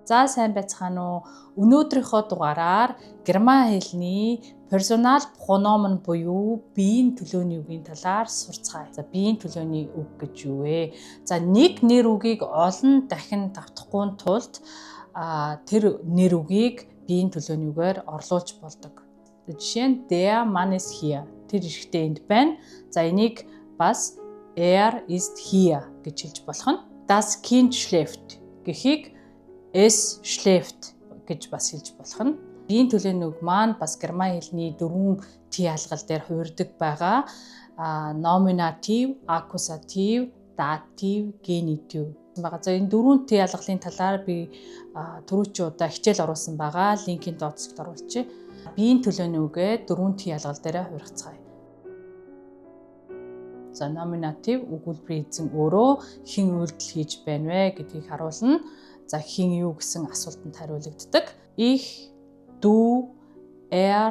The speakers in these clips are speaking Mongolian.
За сайн байцгаана уу? Өнөөдрийнхөө дугаараар герман хэлний персонал прономен буюу биеийн төлөөний үгийн талаар сурцгаая. За биеийн төлөөний үг гэж юу вэ? За нэг нэр үгийг олон дахин давтахгүй тулд тэр нэр үгийг биеийн төлөөний үгээр орлуулж болдог. Жишээ нь der Mann ist hier. Тэр ихтэй энд байна. За энийг бас ist hier гэж хэлж болох нь. Das Kind schläft гэхийг es schläft гэж бас хэлж болох нь. Биеийн төлөөний үг маань бас герман хэлний дөрвөн t алгал дээр хувирдаг байгаа. Nominativ, accusativ, dativ, genitiv байгаа. За энэ дөрвөн t алгалын талаар би түрүүчийн удаа хичээл оруулсан байгаа. Линкийн дооцогт оруулчих. Биеийн төлөөний үгээ дөрвөн t алгал дээр хувиргацгаая. За nominativ өгүүлбэрийн эзэн өөрөө хэн үйлдэл хийж байна вэ гэдгийг харуулна. За хэн юу гэсэн асуултанд хариулагддаг. Ich, du,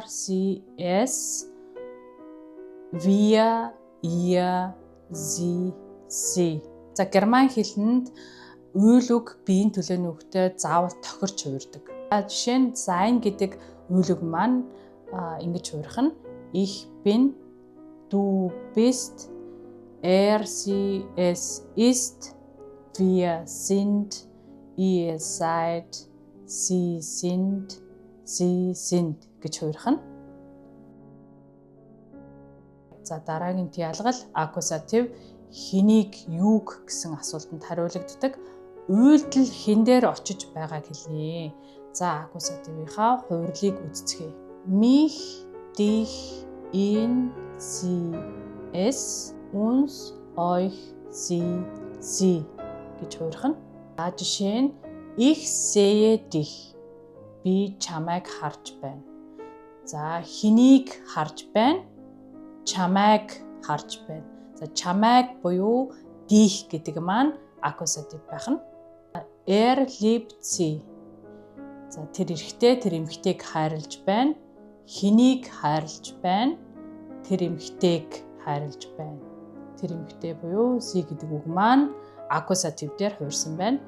sie, es, wir, ihr, sie, sie. За герман хэлэнд үйл үг биеийн төлөөний үгтэй заавал тохирч хувирдаг. Жишээ нь sein гэдэг үйл үг маань ингэж хувирах нь ich bin, du bist, sie, es ist, wir sind, ihr seid, sie sind гэж хувирах нь. За дараагийн t алгал accusativ хэнийг юуг гэсэн асуултанд хариулагддаг. Үйлдэл хэн дээр очиж байгааг хэлнэ. За accusativ-ийнхаа хувирлыг үзцгээе. Mich, dich, ihn, sie, es, uns, euch, sie гэж хувирах нь. Жишээ нь ich sehe dich. Би чамайг харж байна. За хэнийг харж байна? Чамайг харж байна. За чамайг буюу dich гэдэг маань accusativ байх нь. Liebt sie. За тэр эрэгтэй тэр эмэгтэйг хайрлаж байна. Хэнийг хайрлаж байна? Тэр эмэгтэйг хайрлаж байна. Тэр эмэгтэй буюу sie гэдэг үг маань accusativ дээр хувирсан байна.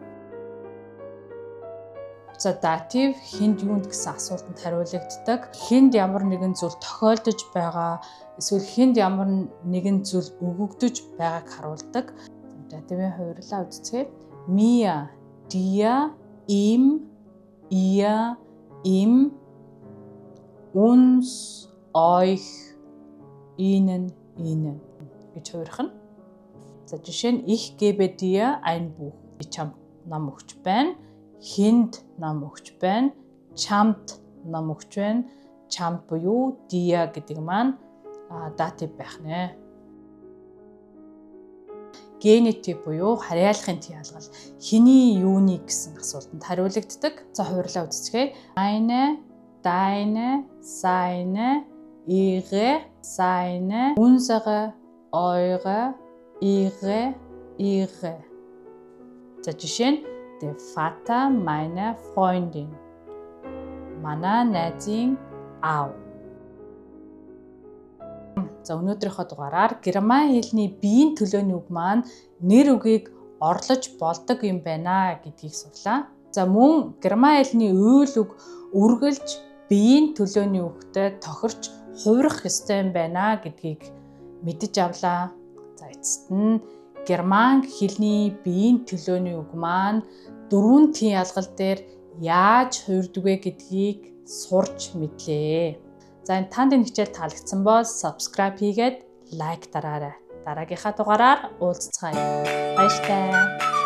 За dativ хэнд юунд гэсэн асуултанд хариулагддаг. Хэнд ямар нэгэн зүйл тохиолдож байгаа эсвэл хэнд ямар нэгэн зүйл өгөгдөж байгааг харуулдаг. Dativ-ийн хувирлаа үзцгээе. Mir, dir, ihm, ihr, ihm, uns, euch, ihnen гэж хувирах нь. За жишээ нь ich gebe dir ein Buch. Чамд ном өгч байна. Хэнд ном өгч байна. Чамд ном өгч байна. Чамд буюу dir гэдэг маань dativ байх нэ. Genitiv буюу харьяалахын t алгал. Хэний юуны гэсэн асуултанд хариулагддаг. За хувирлаа үзцгээе. Meine, deine, seine, ihre, seine, unsere, eure, ihre. За жишээ нь der Vater meiner Freundin. Манай найзын аав. За өнөөдрийнхөө дугаараар герман хэлний биеийн төлөөний үг маань нэр үгийг орлож болдог юм байна гэдгийг сурлаа. За мөн герман хэлний үйл үг үргэлж биеийн төлөөний үгтэй тохирч хувирах ёстой юм байна гэдгийг мэдэж авлаа. За эцэст нь герман хэлний биеийн төлөөний үг маань дөрвөн t алгал дээр яаж хувирдаг вэ гэдгийг сурч мэдлээ. За энэ танд энэ хичээл таалагдсан бол subscribe хийгээд лайк дараарай. Дараагийнхаа дугаараар уулзцгаая. Баяртай.